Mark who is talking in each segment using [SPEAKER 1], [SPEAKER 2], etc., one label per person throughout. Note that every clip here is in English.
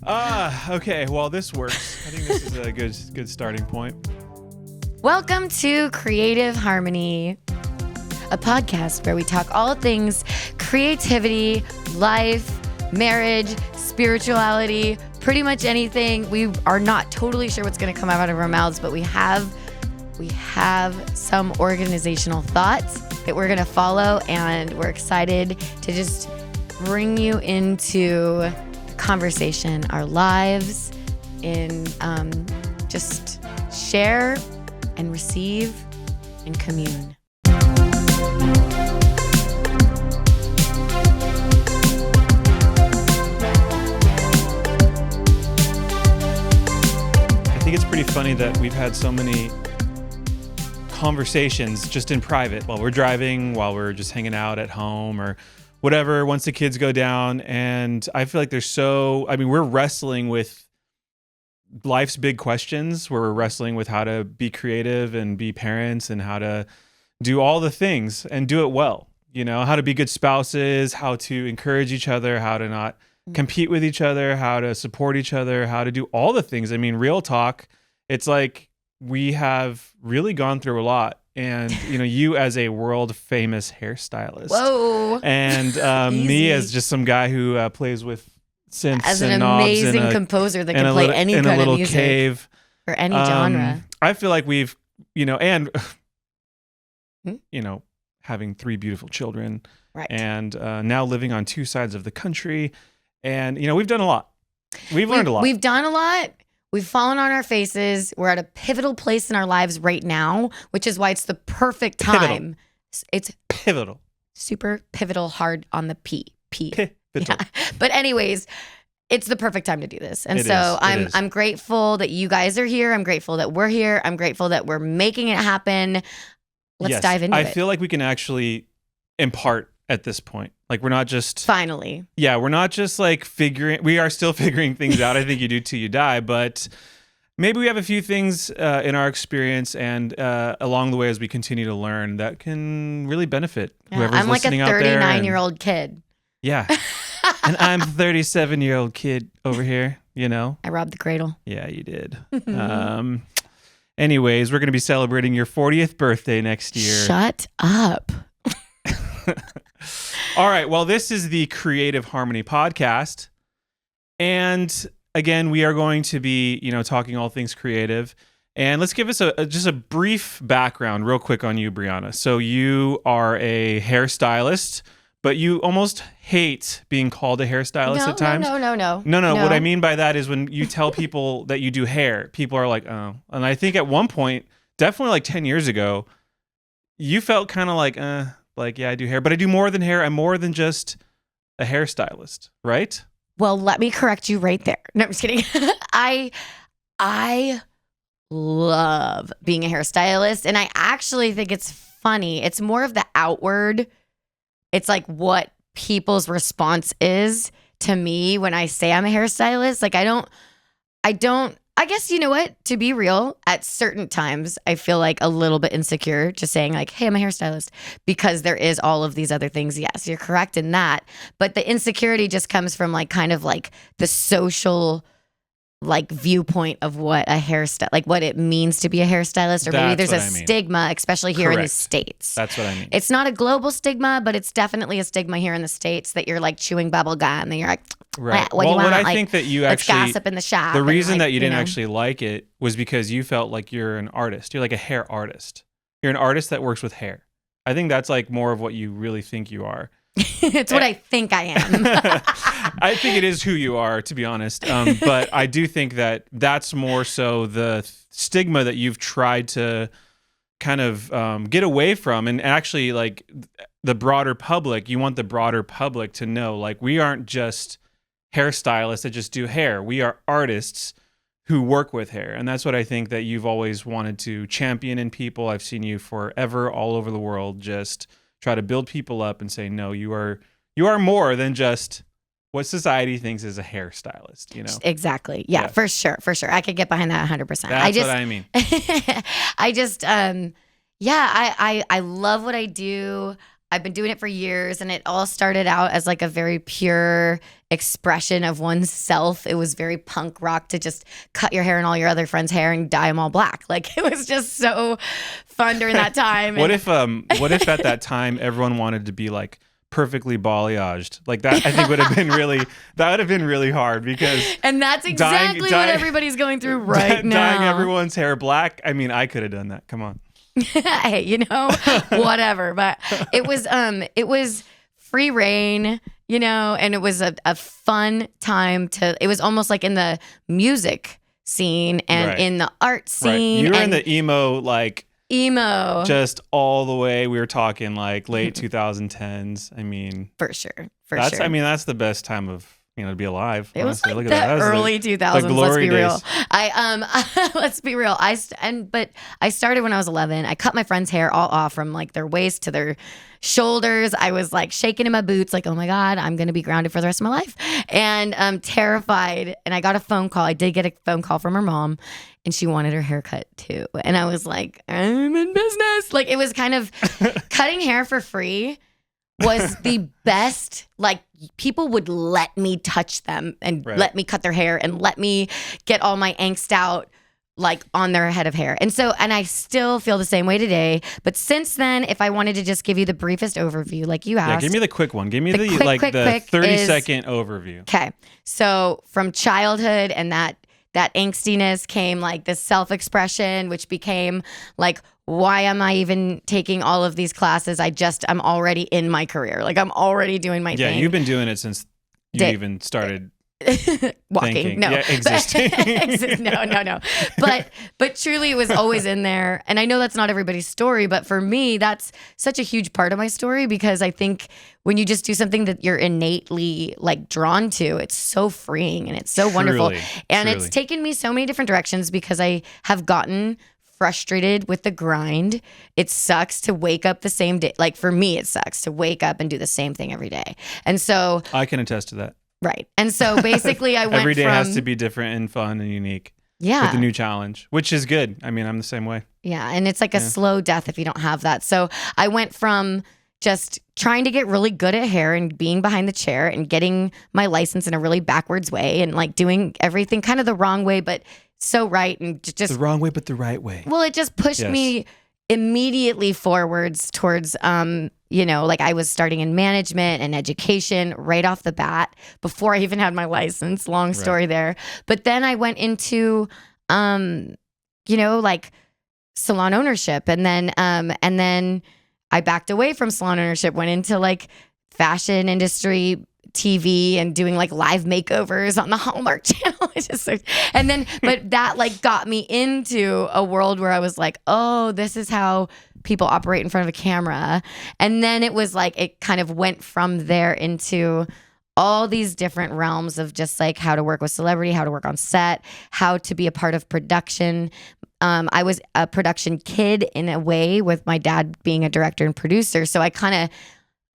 [SPEAKER 1] Okay. Well, this works. I think this is a good starting point.
[SPEAKER 2] Welcome to Creative Harmony, a podcast where we talk all things creativity, life, marriage, spirituality, pretty much anything. We are not totally sure what's going to come out of our mouths, but we have some organizational thoughts that we're going to follow, and we're excited to just bring you into conversation, our lives, in just share and receive and commune.
[SPEAKER 1] I think it's pretty funny that we've had so many conversations just in private while we're driving, while we're just hanging out at home or whatever, once the kids go down. And I feel like we're wrestling with life's big questions. We're wrestling with how to be creative and be parents and how to do all the things and do it well. You know, how to be good spouses, how to encourage each other, how to not compete with each other, how to support each other, how to do all the things. I mean, real talk, it's like we have really gone through a lot. And, you know, you as a world famous hairstylist.
[SPEAKER 2] Whoa.
[SPEAKER 1] And me as just some guy who plays with synths
[SPEAKER 2] as an
[SPEAKER 1] and knobs
[SPEAKER 2] amazing composer that can play any kind of music
[SPEAKER 1] cave
[SPEAKER 2] or any genre.
[SPEAKER 1] I feel like we've, and, having 3 beautiful children,
[SPEAKER 2] right,
[SPEAKER 1] and now living on 2 sides of the country. And, we've done a lot. We've learned a lot.
[SPEAKER 2] We've done a lot. We've fallen on our faces. We're at a pivotal place in our lives right now, which is why it's the perfect time.
[SPEAKER 1] Pivotal.
[SPEAKER 2] It's
[SPEAKER 1] pivotal.
[SPEAKER 2] Super pivotal, hard on the P.
[SPEAKER 1] Pivotal.
[SPEAKER 2] Yeah. But anyways, it's the perfect time to do this. And I'm grateful that you guys are here. I'm grateful that we're here. I'm grateful that we're making it happen. Let's dive into it.
[SPEAKER 1] I feel like we can actually impart at this point. Like, we're not just...
[SPEAKER 2] Finally.
[SPEAKER 1] Yeah, we're not just like we are still figuring things out. I think you do till you die, but maybe we have a few things in our experience and along the way as we continue to learn that can really benefit whoever's listening out there.
[SPEAKER 2] I'm like a 39-year-old kid.
[SPEAKER 1] Yeah. And I'm a 37-year-old kid over here,
[SPEAKER 2] I robbed the cradle.
[SPEAKER 1] Yeah, you did. Anyways, we're going to be celebrating your 40th birthday next year.
[SPEAKER 2] Shut up.
[SPEAKER 1] All right. Well, this is the Creative Harmony podcast. And again, we are going to be, talking all things creative. And let's give us just a brief background real quick on you, Briana. So you are a hairstylist, but you almost hate being called a hairstylist at times. No. What I mean by that is when you tell people that you do hair, people are like, oh. And I think at one point, definitely like 10 years ago, you felt kind of like, yeah, I do hair, but I do more than hair. I'm more than just a hairstylist, right?
[SPEAKER 2] Well, let me correct you right there. No, I'm just kidding. I love being a hairstylist, and I actually think it's funny. It's more of the outward. It's like what people's response is to me when I say I'm a hairstylist. Like, I guess, you know what? To be real, at certain times, I feel like a little bit insecure just saying like, hey, I'm a hairstylist, because there is all of these other things. Yes, you're correct in that. But the insecurity just comes from like kind of like the social like viewpoint of what a hairstyle, like what it means to be a hairstylist, or maybe there's a stigma, especially here in the States.
[SPEAKER 1] That's what I mean.
[SPEAKER 2] It's not a global stigma, but it's definitely a stigma here in the States that you're like chewing bubble gum and you're like,
[SPEAKER 1] right.
[SPEAKER 2] What do you want?
[SPEAKER 1] I think that you
[SPEAKER 2] let's
[SPEAKER 1] actually
[SPEAKER 2] gossip in the shop.
[SPEAKER 1] The reason that you didn't actually like it was because you felt like you're an artist. You're like a hair artist. You're an artist that works with hair. I think that's like more of what you really think you are.
[SPEAKER 2] It's what I think I am.
[SPEAKER 1] I think it is who you are, to be honest. But I do think that that's more so the stigma that you've tried to kind of get away from. And actually, like, the broader public, you want the broader public to know, like, we aren't just hairstylists that just do hair. We are artists who work with hair. And that's what I think that you've always wanted to champion in people. I've seen you forever all over the world just try to build people up and say, no, you are more than just what society thinks is a hairstylist,
[SPEAKER 2] Exactly. Yeah, for sure. I could get behind that 100%.
[SPEAKER 1] That's what I mean.
[SPEAKER 2] I just, I love what I do. I've been doing it for years, and it all started out as like a very pure expression of one's self. It was very punk rock to just cut your hair and all your other friends' hair and dye them all black. Like it was just so fun during that time.
[SPEAKER 1] What if at that time everyone wanted to be like perfectly balayaged? Like that I think would have been really hard because
[SPEAKER 2] and that's exactly what everybody's going through right now.
[SPEAKER 1] Dyeing everyone's hair black. I mean, I could have done that. Come on.
[SPEAKER 2] Hey, whatever. But it was free reign, and it was a fun time it was almost like in the music scene and in the art scene.
[SPEAKER 1] You were in the emo, just all the way. We were talking like late 2010s. I mean,
[SPEAKER 2] for sure.
[SPEAKER 1] I mean, that's the best time of to be alive.
[SPEAKER 2] It was like the early 2000s. Let's be real. Let's be real. But I started when I was 11. I cut my friends' hair all off from like their waist to their shoulders. I was like shaking in my boots, like, oh my God, I'm going to be grounded for the rest of my life. And I'm terrified. And I got a phone call. I did get a phone call from her mom, and she wanted her haircut too. And I was like, I'm in business. Like it was kind of cutting hair for free was the best. Like people would let me touch them and let me cut their hair and let me get all my angst out like on their head of hair. And I still feel the same way today. But since then, if I wanted to just give you the briefest overview, like you asked.
[SPEAKER 1] Yeah, give me the quick one. Give me the 30-second overview.
[SPEAKER 2] Okay. So from childhood and that angstiness came like this self-expression, which became like, why am I even taking all of these classes? I'm already in my career. Like I'm already doing my thing.
[SPEAKER 1] Yeah, you've been doing it since you even started
[SPEAKER 2] walking.
[SPEAKER 1] Thinking.
[SPEAKER 2] No,
[SPEAKER 1] yeah, existing.
[SPEAKER 2] No. But truly, it was always in there. And I know that's not everybody's story, but for me, that's such a huge part of my story because I think when you just do something that you're innately like drawn to, it's so freeing and it's so wonderful. And it's taken me so many different directions because I have gotten frustrated with the grind. It sucks to wake up the same day. Like for me, it sucks to wake up and do the same thing every day. And so
[SPEAKER 1] I can attest to that.
[SPEAKER 2] Right. And so basically I went
[SPEAKER 1] every day has to be different and fun and unique.
[SPEAKER 2] Yeah.
[SPEAKER 1] With a new challenge, which is good. I mean, I'm the same way.
[SPEAKER 2] Yeah. And it's like a slow death if you don't have that. So I went from just trying to get really good at hair and being behind the chair and getting my license in a really backwards way and like doing everything kind of the wrong way, but so right. And just
[SPEAKER 1] the wrong way, but the right way.
[SPEAKER 2] Well, it just pushed me immediately forwards towards, like I was starting in management and education right off the bat before I even had my license. Long story there. But then I went into, like salon ownership. And then I backed away from salon ownership, went into like fashion industry, TV, and doing like live makeovers on the Hallmark Channel. But that like got me into a world where I was like, oh, this is how people operate in front of a camera. And then it was like, it kind of went from there into all these different realms of just like how to work with celebrity, how to work on set, how to be a part of production. I was a production kid in a way with my dad being a director and producer. So I kind of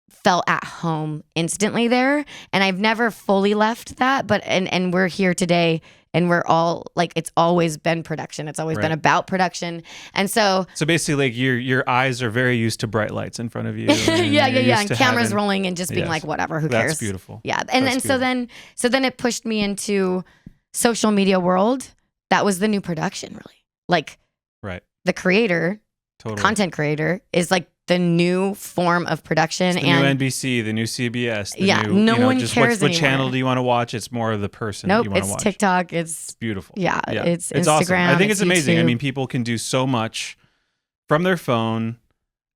[SPEAKER 2] felt at home instantly there. And I've never fully left that, but and we're here today and we're all like, it's always been production. It's always been about production. And so
[SPEAKER 1] basically like your eyes are very used to bright lights in front of you.
[SPEAKER 2] Yeah. And cameras rolling and just being like, whatever, who cares?
[SPEAKER 1] That's beautiful.
[SPEAKER 2] Yeah. And so then it pushed me into social media world. That was the new production really. Like the creator, content creator is like the new form of production.
[SPEAKER 1] It's the new NBC, the new CBS.
[SPEAKER 2] No one cares
[SPEAKER 1] what channel do you want to watch? It's more of the person that you want to watch.
[SPEAKER 2] It's TikTok. It's
[SPEAKER 1] beautiful.
[SPEAKER 2] Yeah, it's Instagram.
[SPEAKER 1] Awesome. I think it's amazing.
[SPEAKER 2] YouTube.
[SPEAKER 1] I mean, people can do so much from their phone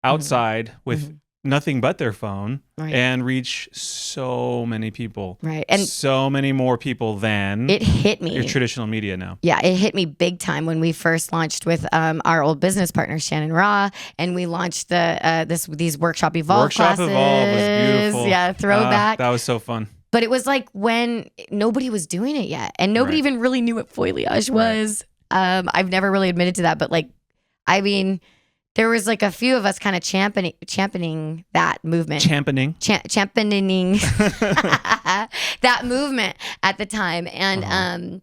[SPEAKER 1] outside with nothing but their phone and reach so many people.
[SPEAKER 2] Right. And
[SPEAKER 1] so many more people than
[SPEAKER 2] it hit me.
[SPEAKER 1] Your traditional media now.
[SPEAKER 2] Yeah, it hit me big time when we first launched with our old business partner, Shannon Raw, and we launched these Workshop Evolve classes.
[SPEAKER 1] Workshop Evolve was beautiful.
[SPEAKER 2] Yeah, throwback.
[SPEAKER 1] That was so fun.
[SPEAKER 2] But it was like when nobody was doing it yet, and nobody even really knew what foliage was. I've never really admitted to that, but like, I mean, there was like a few of us kind of championing that movement. Championing that movement at the time. And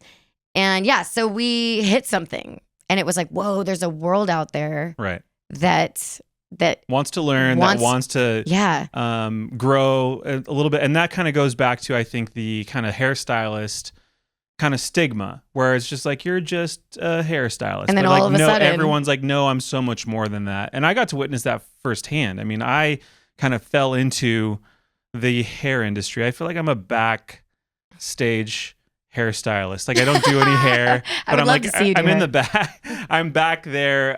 [SPEAKER 2] so we hit something and it was like, whoa, there's a world out there that
[SPEAKER 1] wants to learn, that wants to grow a little bit. And that kind of goes back to, I think, the kind of hairstylist kind of stigma, where it's just like, you're just a hairstylist.
[SPEAKER 2] And then
[SPEAKER 1] but
[SPEAKER 2] all
[SPEAKER 1] like,
[SPEAKER 2] of a sudden,
[SPEAKER 1] everyone's like, no, I'm so much more than that. And I got to witness that firsthand. I mean, I kind of fell into the hair industry. I feel like I'm a backstage hairstylist. Like, I don't do any hair, but I'm like, I'm in the back. I'm back there,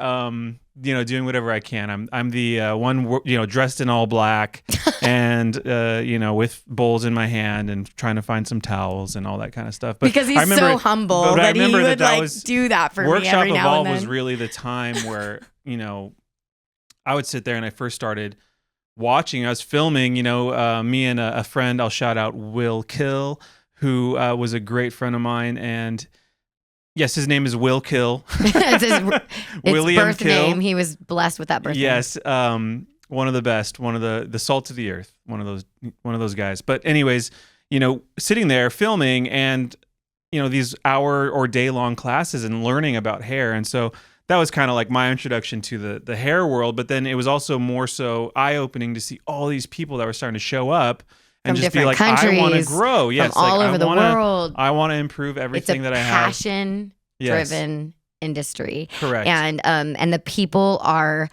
[SPEAKER 1] doing whatever I can. I'm the one, dressed in all black and, with bowls in my hand and trying to find some towels and all that kind of stuff. But
[SPEAKER 2] because he's so humble that he would do that for me every now and then.
[SPEAKER 1] Workshop Evolve was really the time where, I would sit there and I first started watching. I was filming, me and a friend, I'll shout out Will Kill, who was a great friend of mine. And yes, his name is Will Kill.
[SPEAKER 2] It's his birth
[SPEAKER 1] Kill.
[SPEAKER 2] name. He was blessed with that birth name.
[SPEAKER 1] Yes, one of the best, one of the salt of the earth, one of those guys. But anyways, sitting there filming and these hour or day long classes and learning about hair. And so that was kind of like my introduction to the hair world. But then it was also more so eye-opening to see all these people that were starting to show up and
[SPEAKER 2] from
[SPEAKER 1] just be like,
[SPEAKER 2] countries,
[SPEAKER 1] I want to grow. Yes,
[SPEAKER 2] from all over the world.
[SPEAKER 1] I want to improve everything that I have.
[SPEAKER 2] It's a passion-driven industry.
[SPEAKER 1] Correct.
[SPEAKER 2] And the people are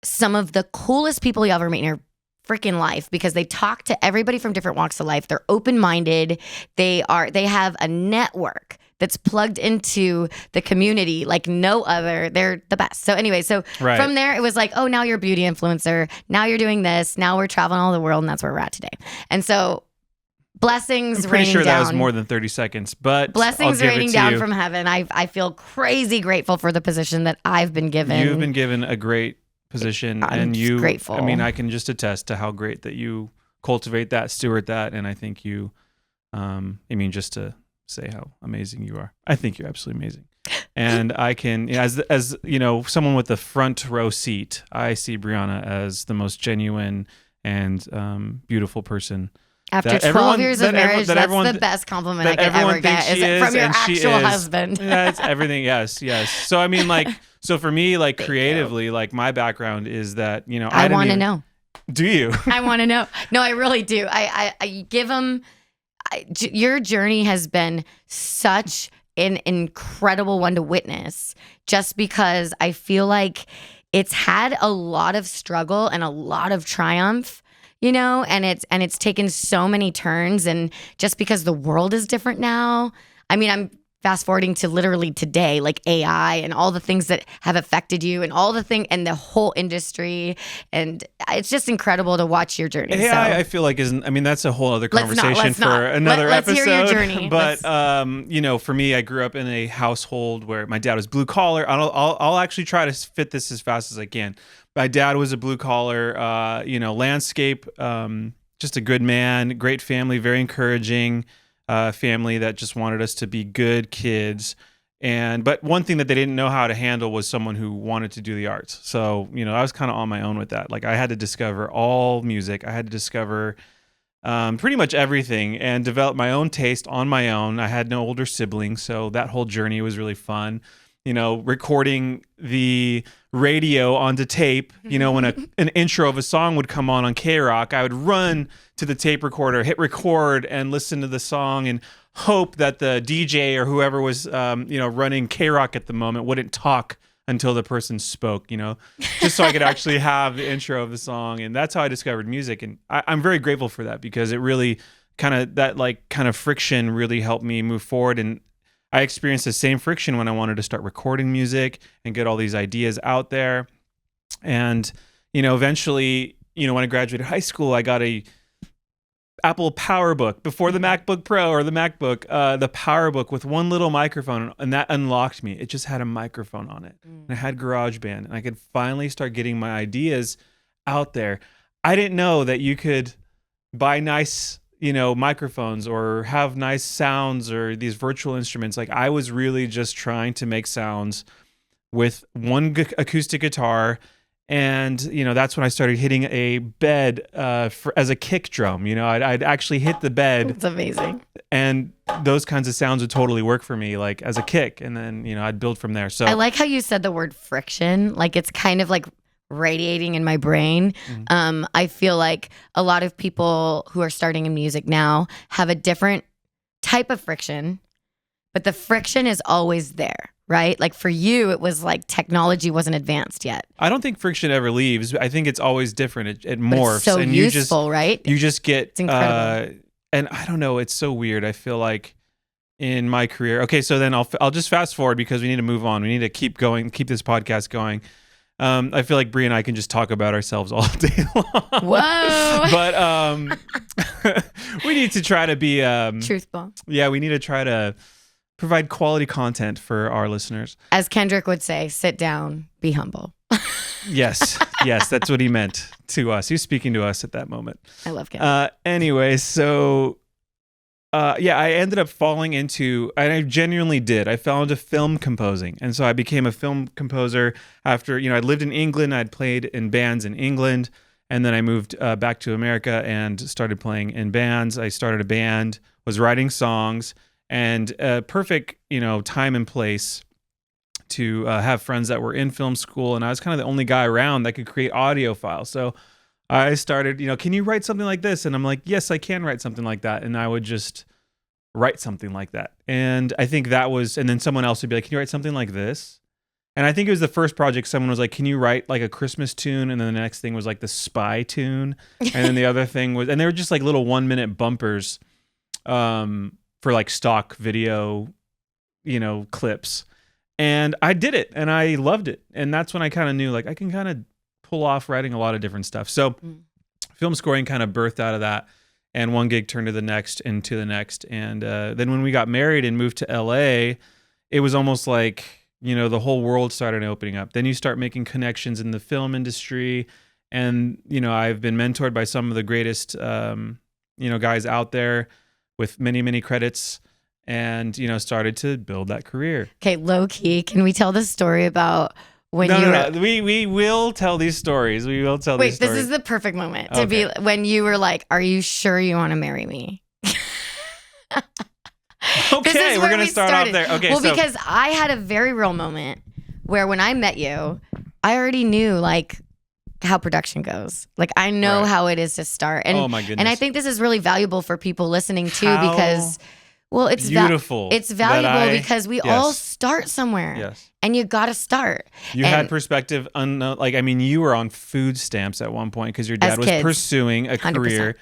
[SPEAKER 2] some of the coolest people you'll ever meet in your freaking life, because they talk to everybody from different walks of life. They're open-minded. They have a network that's plugged into the community like no other. They're the best. So anyway, from there, it was like, oh, now you're a beauty influencer. Now you're doing this. Now we're traveling all the world, and that's where we're at today. And so blessings raining down. I'm
[SPEAKER 1] pretty sure that was more than 30 seconds, but
[SPEAKER 2] blessings raining down from heaven. I feel crazy grateful for the position that I've been given.
[SPEAKER 1] You've been given a great position,
[SPEAKER 2] I'm
[SPEAKER 1] and
[SPEAKER 2] grateful.
[SPEAKER 1] I mean, I can just attest to how great that you cultivate that, steward that, and I think you, just to say how amazing you are. I think you're absolutely amazing. And I can, as someone with the front row seat, I see Briana as the most genuine and beautiful person.
[SPEAKER 2] After 12 years of marriage, that's the best compliment I could ever get is from your actual husband.
[SPEAKER 1] That's everything. Yes. So, I mean, so for me, creatively, my background is that,
[SPEAKER 2] I want to know.
[SPEAKER 1] Do you?
[SPEAKER 2] I want to know. No, I really do. I give them, your journey has been such an incredible one to witness, just because I feel like it's had a lot of struggle and a lot of triumph, and it's taken so many turns, and just because the world is different now. I mean, I'm fast forwarding to literally today, like AI and all the things that have affected you and all the thing and the whole industry. And it's just incredible to watch your journey.
[SPEAKER 1] AI, I feel like that's a whole other conversation for another episode.
[SPEAKER 2] Let's hear your journey.
[SPEAKER 1] But, for me, I grew up in a household where my dad was blue collar. I'll actually try to fit this as fast as I can. My dad was a blue collar, landscape, just a good man, great family, very encouraging. Family that just wanted us to be good kids. But one thing that they didn't know how to handle was someone who wanted to do the arts. So, I was kind of on my own with that. I had to discover all music. I had to discover pretty much everything and develop my own taste on my own. I had no older siblings, so that whole journey was really fun. Recording the radio onto tape, when an intro of a song would come on K-Rock, I would run to the tape recorder, hit record, and listen to the song and hope that the DJ or whoever was, running K-Rock at the moment wouldn't talk until the person spoke, just so I could actually have the intro of the song. And that's how I discovered music. And I'm very grateful for that, because it really kind of friction really helped me move forward. And I experienced the same friction when I wanted to start recording music and get all these ideas out there. And, eventually, when I graduated high school, I got a Apple PowerBook before the MacBook Pro or the MacBook, the PowerBook with one little microphone, and that unlocked me. It just had a microphone on it. And I had GarageBand, and I could finally start getting my ideas out there. I didn't know that you could buy nice microphones or have nice sounds or these virtual instruments. I was really just trying to make sounds with one acoustic guitar. And, that's when I started hitting a bed as a kick drum. I'd actually hit the bed.
[SPEAKER 2] It's amazing.
[SPEAKER 1] And those kinds of sounds would totally work for me, as a kick. And then, I'd build from there. So
[SPEAKER 2] I like how you said the word friction. It's kind of radiating in my brain. I feel like a lot of people who are starting in music now have a different type of friction, but the friction is always there, right? Like for you, it was like technology wasn't advanced yet.
[SPEAKER 1] I don't think friction ever leaves. I think it's always different. It morphs.
[SPEAKER 2] But it's so
[SPEAKER 1] and
[SPEAKER 2] useful, right?
[SPEAKER 1] You just get,
[SPEAKER 2] it's incredible.
[SPEAKER 1] And I don't know, it's so weird. I feel like in my career, okay, so then I'll just fast forward because we need to move on. We need to keep going, keep this podcast going. I feel like Bri and I can just talk about ourselves all day long.
[SPEAKER 2] Whoa.
[SPEAKER 1] But we need to try to be
[SPEAKER 2] truthful.
[SPEAKER 1] Yeah, we need to try to provide quality content for our listeners.
[SPEAKER 2] As Kendrick would say, sit down, be humble.
[SPEAKER 1] Yes, that's what he meant to us. He was speaking to us at that moment.
[SPEAKER 2] I love Kendrick.
[SPEAKER 1] Anyway, so I ended up falling into, and I genuinely did. I fell into film composing. And so I became a film composer after, I lived in England. I'd played in bands in England. And then I moved back to America and started playing in bands. I started a band, was writing songs, and perfect, time and place to have friends that were in film school. And I was kind of the only guy around that could create audio files. So I started, can you write something like this? And I'm like, yes, I can write something like that. And I would just write something like that. And I think that was, and then someone else would be like, can you write something like this? And I think it was the first project someone was like, can you write like a Christmas tune? And then the next thing was like the spy tune. And then the other thing was, and they were just like little 1 minute bumpers for like stock video, clips. And I did it and I loved it. And that's when I kind of knew like I can kind of pull off writing a lot of different stuff. So film scoring kind of birthed out of that, and one gig turned to the next and to the next. And then when we got married and moved to LA, it was almost like, the whole world started opening up. Then you start making connections in the film industry. And, I've been mentored by some of the greatest, guys out there with many, many credits, and, started to build that career.
[SPEAKER 2] Okay, low key, can we tell the story about when
[SPEAKER 1] No. We will tell these stories. We will tell these stories.
[SPEAKER 2] Wait, this is the perfect moment to be when you were like, are you sure you want to marry me?
[SPEAKER 1] Okay, we're going to start off there. Okay,
[SPEAKER 2] well, because I had a very real moment where when I met you, I already knew like how production goes. Like I know how it is to start. And,
[SPEAKER 1] oh my goodness.
[SPEAKER 2] And I think this is really valuable for people listening too, because it's
[SPEAKER 1] beautiful.
[SPEAKER 2] It's valuable because we all start somewhere.
[SPEAKER 1] Yes.
[SPEAKER 2] And you got to start.
[SPEAKER 1] You had perspective on, you were on food stamps at one point because your dad was pursuing a career 100%.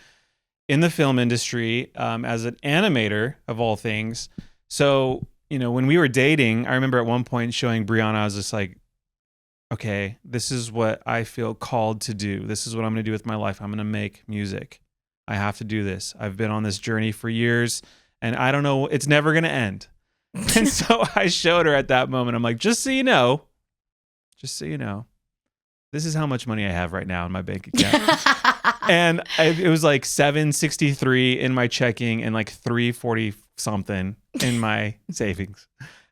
[SPEAKER 1] In the film industry as an animator of all things. So, when we were dating, I remember at one point showing Briana, I was just like, okay, this is what I feel called to do. This is what I'm going to do with my life. I'm going to make music. I have to do this. I've been on this journey for years, and I don't know, it's never going to end. And so I showed her at that moment. I'm like, just so you know, this is how much money I have right now in my bank account. And it was like $763 in my checking and like $340 something in my savings.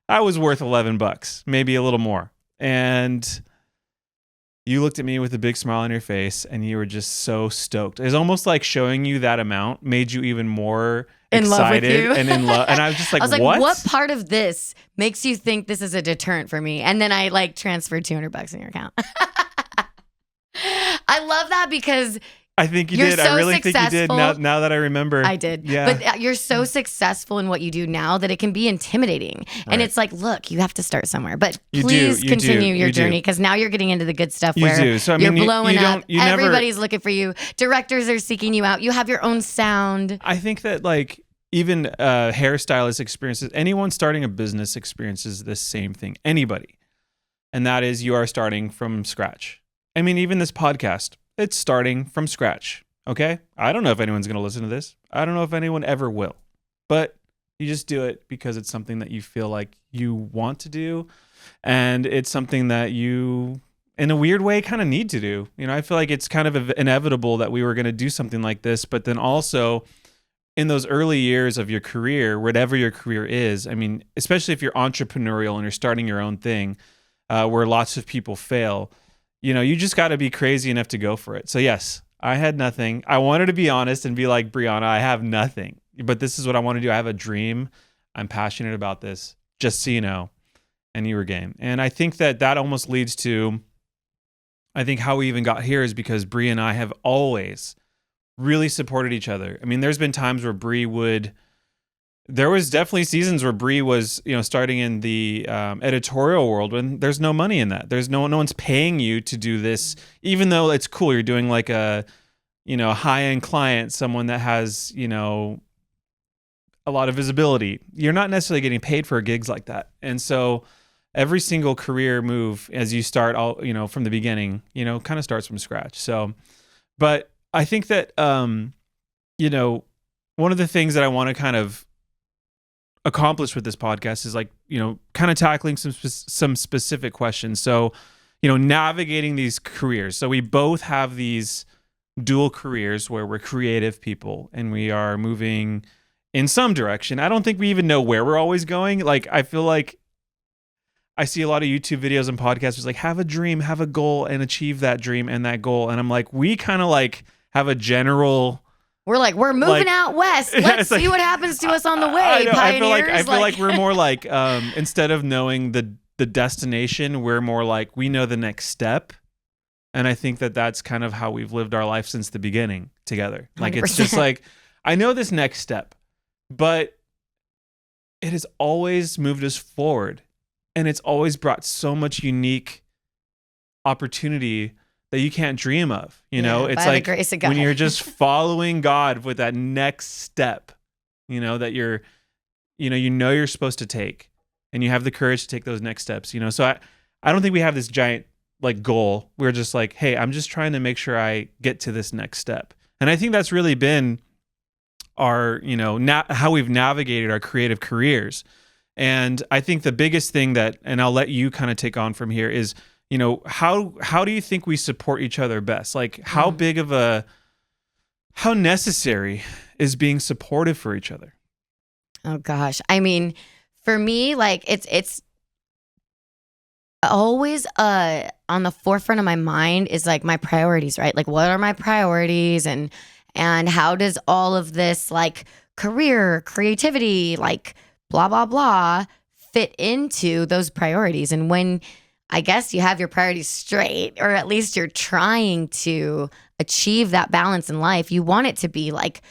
[SPEAKER 1] I was worth $11, maybe a little more. And you looked at me with a big smile on your face and you were just so stoked. It was almost like showing you that amount made you even more excited and in love. And I was just like, what
[SPEAKER 2] part of this makes you think this is a deterrent for me? And then I like transferred $200 in your account. I love that because
[SPEAKER 1] I think you did. I really think you did. Now that I remember.
[SPEAKER 2] I did. Yeah. But you're so successful in what you do now that it can be intimidating. And it's like, look, you have to start somewhere. But please continue your journey because now you're getting into the good stuff where so, you're blowing up. Everybody's looking for you. Directors are seeking you out. You have your own sound.
[SPEAKER 1] I think that even hairstylist experiences, anyone starting a business experiences the same thing. Anybody. And that is you are starting from scratch. I mean, even this podcast. It's starting from scratch, okay? I don't know if anyone's going to listen to this. I don't know if anyone ever will. But you just do it because it's something that you feel like you want to do. And it's something that you, in a weird way, kind of need to do. I feel like it's kind of inevitable that we were going to do something like this. But then also, in those early years of your career, whatever your career is, I mean, especially if you're entrepreneurial and you're starting your own thing, where lots of people fail, you just got to be crazy enough to go for it. So yes, I had nothing. I wanted to be honest and be like, Briana, I have nothing, but this is what I want to do. I have a dream. I'm passionate about this, just so you know. And you were game. And I think that almost leads to I think how we even got here is because Brie and I have always really supported each other. I mean, there's been times where there was definitely seasons where Brie was, starting in the editorial world when there's no money in that. There's no one's paying you to do this, even though it's cool. You're doing like a high-end client, someone that has, a lot of visibility. You're not necessarily getting paid for gigs like that. And so every single career move as you start all, from the beginning, kind of starts from scratch. So, but I think that, one of the things that I want to kind of accomplish with this podcast is like, kind of tackling some specific questions. So, navigating these careers. So we both have these dual careers where we're creative people and we are moving in some direction. I don't think we even know where we're always going. Like, I feel like I see a lot of YouTube videos and podcasts like, have a dream, have a goal, and achieve that dream and that goal. And I'm like, we kind of like have a general...
[SPEAKER 2] We're moving out west. Let's see what happens to us on the way, pioneers.
[SPEAKER 1] I feel like we're more like, instead of knowing the destination, we're more like, we know the next step. And I think that that's kind of how we've lived our life since the beginning together. Like, 100%. It's just like, I know this next step, but it has always moved us forward. And it's always brought so much unique opportunity that you can't dream of. It's like when you're just following God with that next step, that you're supposed to take, and you have the courage to take those next steps. So I don't think we have this giant like goal. We're just like, hey, I'm just trying to make sure I get to this next step. And I think that's really been our, how we've navigated our creative careers. And I think the biggest thing and I'll let you kind of take on from here is, how do you think we support each other best? Like, how necessary is being supportive for each other?
[SPEAKER 2] Oh gosh. I mean, for me, like it's always on the forefront of my mind is like my priorities, right? Like, what are my priorities, and how does all of this like career, creativity, like blah blah blah fit into those priorities? And when I guess you have your priorities straight, or at least you're trying to achieve that balance in life, you want it to be like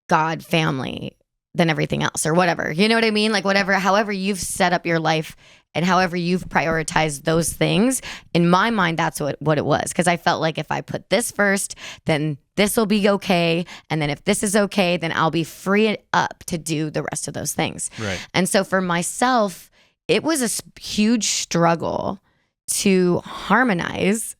[SPEAKER 2] God, family, then everything else, or whatever. You know what I mean? Like however you've set up your life and however you've prioritized those things. In my mind, that's what it was. Because I felt like if I put this first, then this will be okay. And then if this is okay, then I'll be free up to do the rest of those things.
[SPEAKER 1] Right.
[SPEAKER 2] And so for myself, it was a huge struggle to harmonize,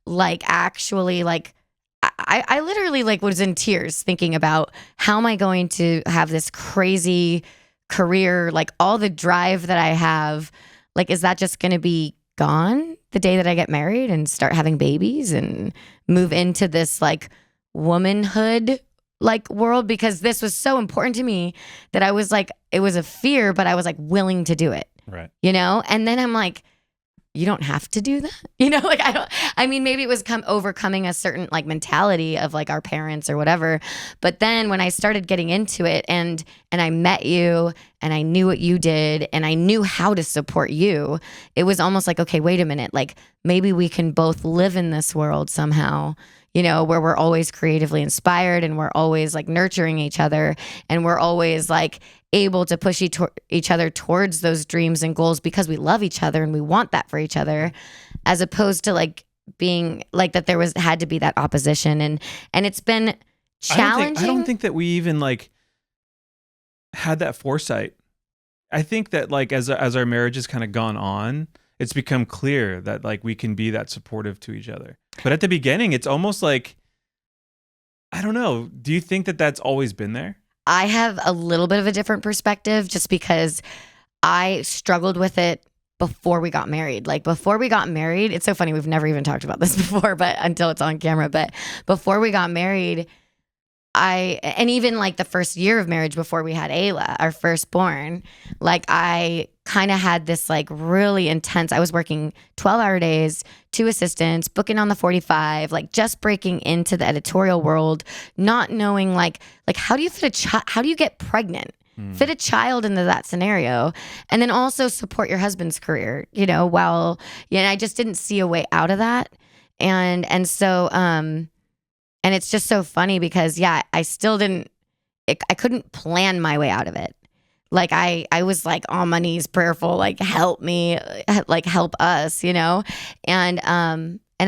[SPEAKER 2] like actually like I literally like was in tears thinking about how am I going to have this crazy career, like all the drive that I have, like, is that just going to be gone the day that I get married and start having babies and move into this like womanhood like world? Because this was so important to me that I was like, it was a fear, but I was like willing to do it.
[SPEAKER 1] Right.
[SPEAKER 2] And then I'm like, you don't have to do that. Like I mean, maybe it was overcoming a certain like mentality of like our parents or whatever. But then when I started getting into it and I met you and I knew what you did and I knew how to support you, it was almost like, okay, wait a minute. Like maybe we can both live in this world somehow, where we're always creatively inspired and we're always like nurturing each other and we're always like able to push each other towards those dreams and goals because we love each other and we want that for each other, as opposed to like being like that there had to be that opposition. And it's been challenging.
[SPEAKER 1] I don't think that we even like had that foresight. I think that like as our marriage has kind of gone on, it's become clear that like we can be that supportive to each other. But at the beginning, it's almost like, I don't know. Do you think that that's always been there?
[SPEAKER 2] I have a little bit of a different perspective just because I struggled with it before we got married. Like before we got married, it's so funny. We've never even talked about this before, but until it's on camera. But before we got married, and even like the first year of marriage before we had Ayla, our firstborn, like I kind of had this like really intense, I was working 12-hour days, 2 assistants, booking on the 45, like just breaking into the editorial world, not knowing like how do you fit how do you get pregnant? fit a child into that scenario, and then also support your husband's career, while, I just didn't see a way out of that. And so, and it's just so funny because, I still I couldn't plan my way out of it. Like I was like on my knees prayerful, like help me, like help us, and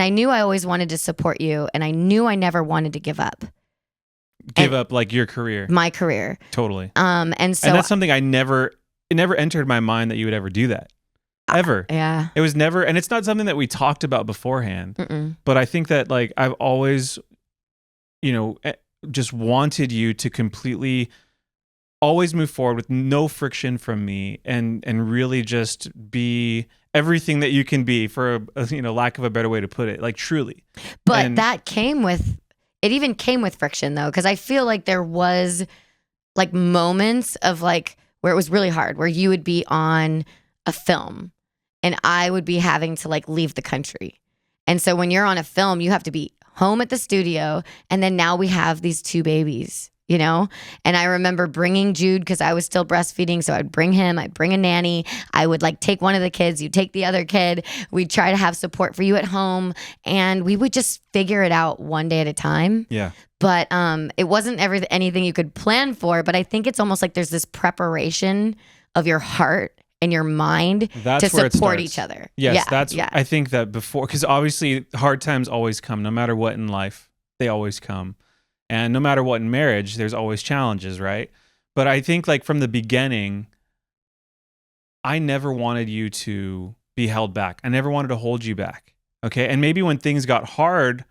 [SPEAKER 2] I knew I always wanted to support you, and I knew I never wanted to give up.
[SPEAKER 1] Give up like your career.
[SPEAKER 2] My career.
[SPEAKER 1] Totally.
[SPEAKER 2] And so
[SPEAKER 1] and that's something it never entered my mind that you would ever do that. Ever.
[SPEAKER 2] Yeah.
[SPEAKER 1] It was never, and it's not something that we talked about beforehand.
[SPEAKER 2] Mm-mm.
[SPEAKER 1] But I think that like I've always, just wanted you to completely always move forward with no friction from me and really just be everything that you can be, for a lack of a better way to put it, like truly.
[SPEAKER 2] But that even came with friction though, because I feel like there was like moments of like where it was really hard, where you would be on a film and I would be having to like leave the country. And so when you're on a film, you have to be home at the studio, and then now we have these 2 babies. And I remember bringing Jude because I was still breastfeeding. So I'd bring him, I'd bring a nanny. I would like take one of the kids, you take the other kid. We'd try to have support for you at home, and we would just figure it out one day at a time.
[SPEAKER 1] Yeah.
[SPEAKER 2] But it wasn't anything you could plan for. But I think it's almost like there's this preparation of your heart and your mind to support each other.
[SPEAKER 1] Yes, I think that before, because obviously hard times always come, no matter what in life, they always come. And no matter what in marriage, there's always challenges, right? But I think like from the beginning, I never wanted you to be held back. I never wanted to hold you back. Okay. And maybe when things got hard,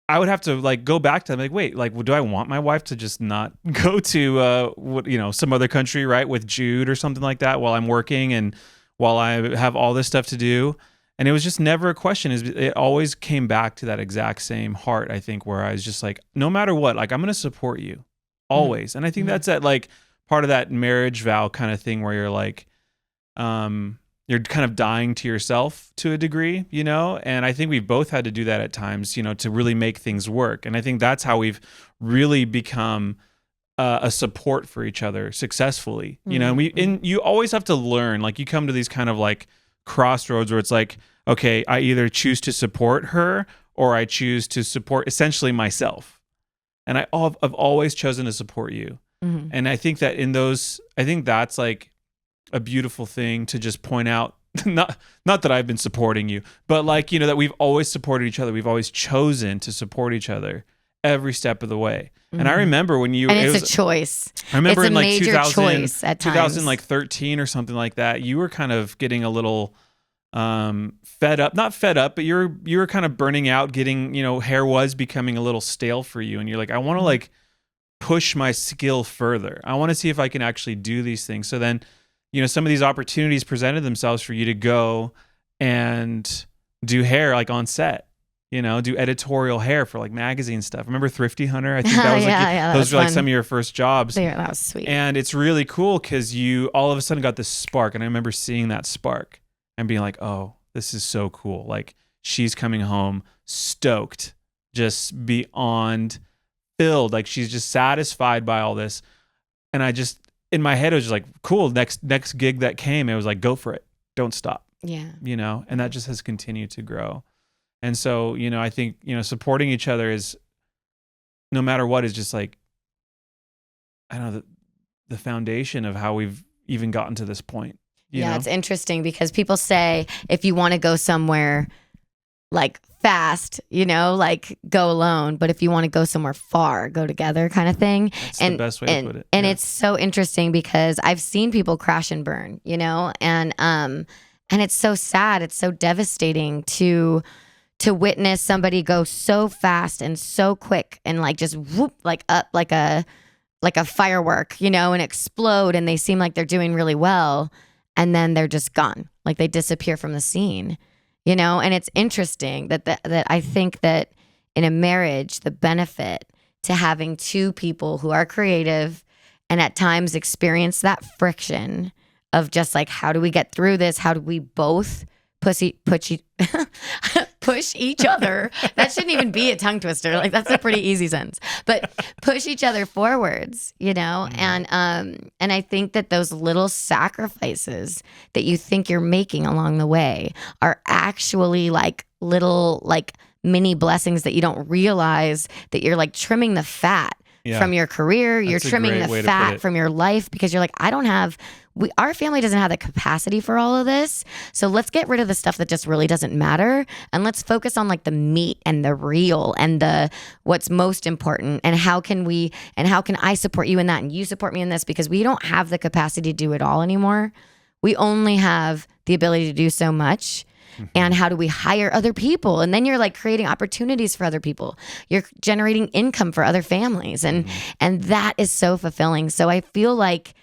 [SPEAKER 1] I would have to like go back to them, like, wait, like, do I want my wife to just not go to some other country, right, with Jude or something like that while I'm working and while I have all this stuff to do? And it was just never a question. It always came back to that exact same heart, I think, where I was just like, no matter what, like I'm going to support you always. And I think that's that like part of that marriage vow kind of thing where you're like, you're kind of dying to yourself to a degree, and I think we've both had to do that at times, to really make things work. And I think that's how we've really become a support for each other successfully, and you always have to learn, like you come to these kind of like crossroads where it's like, okay, I either choose to support her or I choose to support essentially myself. And I've always chosen to support you. Mm-hmm. And I think that I think that's like a beautiful thing to just point out, not that I've been supporting you, but like, that we've always supported each other. We've always chosen to support each other every step of the way. Mm-hmm. And I remember when it was a choice. I remember it's in like 2013 or something like that, you were kind of getting a little fed up, not fed up, but you were kind of burning out, getting, hair was becoming a little stale for you. And you're like, I want to like push my skill further. I want to see if I can actually do these things. So then, some of these opportunities presented themselves for you to go and do hair like on set, do editorial hair for like magazine stuff. Remember Thrifty Hunter? I think that was those were like some of your first jobs.
[SPEAKER 2] Yeah, that was sweet.
[SPEAKER 1] And it's really cool because you all of a sudden got this spark. And I remember seeing that spark and being like, oh, this is so cool. Like she's coming home stoked, just beyond filled. Like she's just satisfied by all this. And I just, in my head, it was just like, cool. Next gig that came, it was like, go for it. Don't stop.
[SPEAKER 2] Yeah.
[SPEAKER 1] And that just has continued to grow. And so, I think, supporting each other is, no matter what, is just like, I don't know, the foundation of how we've even gotten to this point. You know?
[SPEAKER 2] It's interesting because people say if you want to go somewhere like fast, like go alone, but if you want to go somewhere far, go together kind of thing.
[SPEAKER 1] That's the best way to put it.
[SPEAKER 2] And it's so interesting because I've seen people crash and burn, and it's so sad. It's so devastating to witness somebody go so fast and so quick and like just whoop, like up like a firework, and explode, and they seem like they're doing really well, and then they're just gone, like they disappear from the scene, and it's interesting that I think that in a marriage, the benefit to having 2 people who are creative and at times experience that friction of just like, how do we get through this? How do we both push push each other. That shouldn't even be a tongue twister. Like that's a pretty easy sentence. But push each other forwards, and I think that those little sacrifices that you think you're making along the way are actually like little like mini blessings that you don't realize that you're like trimming the fat from your career. You're trimming the fat from your life because you're like, our family doesn't have the capacity for all of this. So let's get rid of the stuff that just really doesn't matter. And let's focus on like the meat and the real and what's most important. And how can I support you in that? And you support me in this, because we don't have the capacity to do it all anymore. We only have the ability to do so much. And how do we hire other people? And then you're like creating opportunities for other people. You're generating income for other families. And that is so fulfilling. So I feel like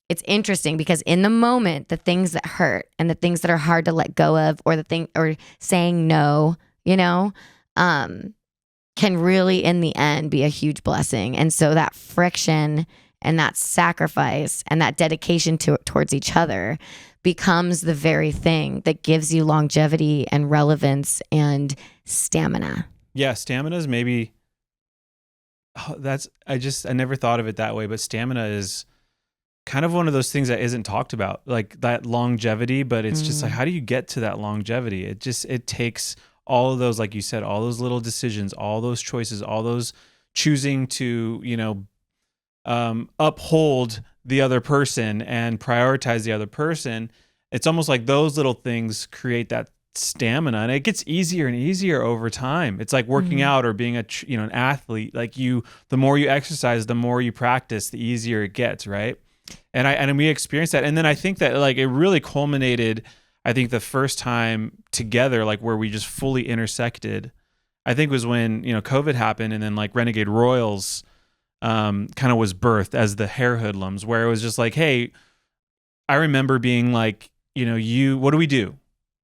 [SPEAKER 2] it's interesting because in the moment, the things that hurt and the things that are hard to let go of, or saying no, can really in the end be a huge blessing. And so that friction and that sacrifice and that dedication towards each other becomes the very thing that gives you longevity and relevance and stamina.
[SPEAKER 1] Yeah, stamina is maybe I never thought of it that way, but stamina is kind of one of those things that isn't talked about, like that longevity, but it's just like, how do you get to that longevity? It takes all of those, like you said, all those little decisions, all those choices, all those choosing to, uphold the other person and prioritize the other person. It's almost like those little things create that stamina, and it gets easier and easier over time. It's like working out or being an athlete. Like the more you exercise, the more you practice, the easier it gets, right? And we experienced that. And then I think that like it really culminated, I think the first time together, like where we just fully intersected, I think was when, COVID happened, and then like Renegade Royals kind of was birthed as the Hair Hoodlums, where it was just like, hey, I remember being like, what do we do?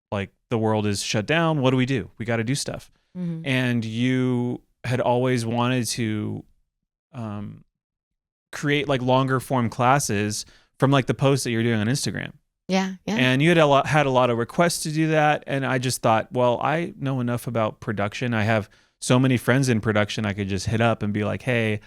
[SPEAKER 1] Like the world is shut down. What do? We got to do stuff. And you had always wanted to create like longer form classes from like the posts that you're doing on Instagram.
[SPEAKER 2] Yeah.
[SPEAKER 1] And you had a lot of requests to do that. And I just thought, well, I know enough about production. I have so many friends in production. I could just hit up and be like, hey,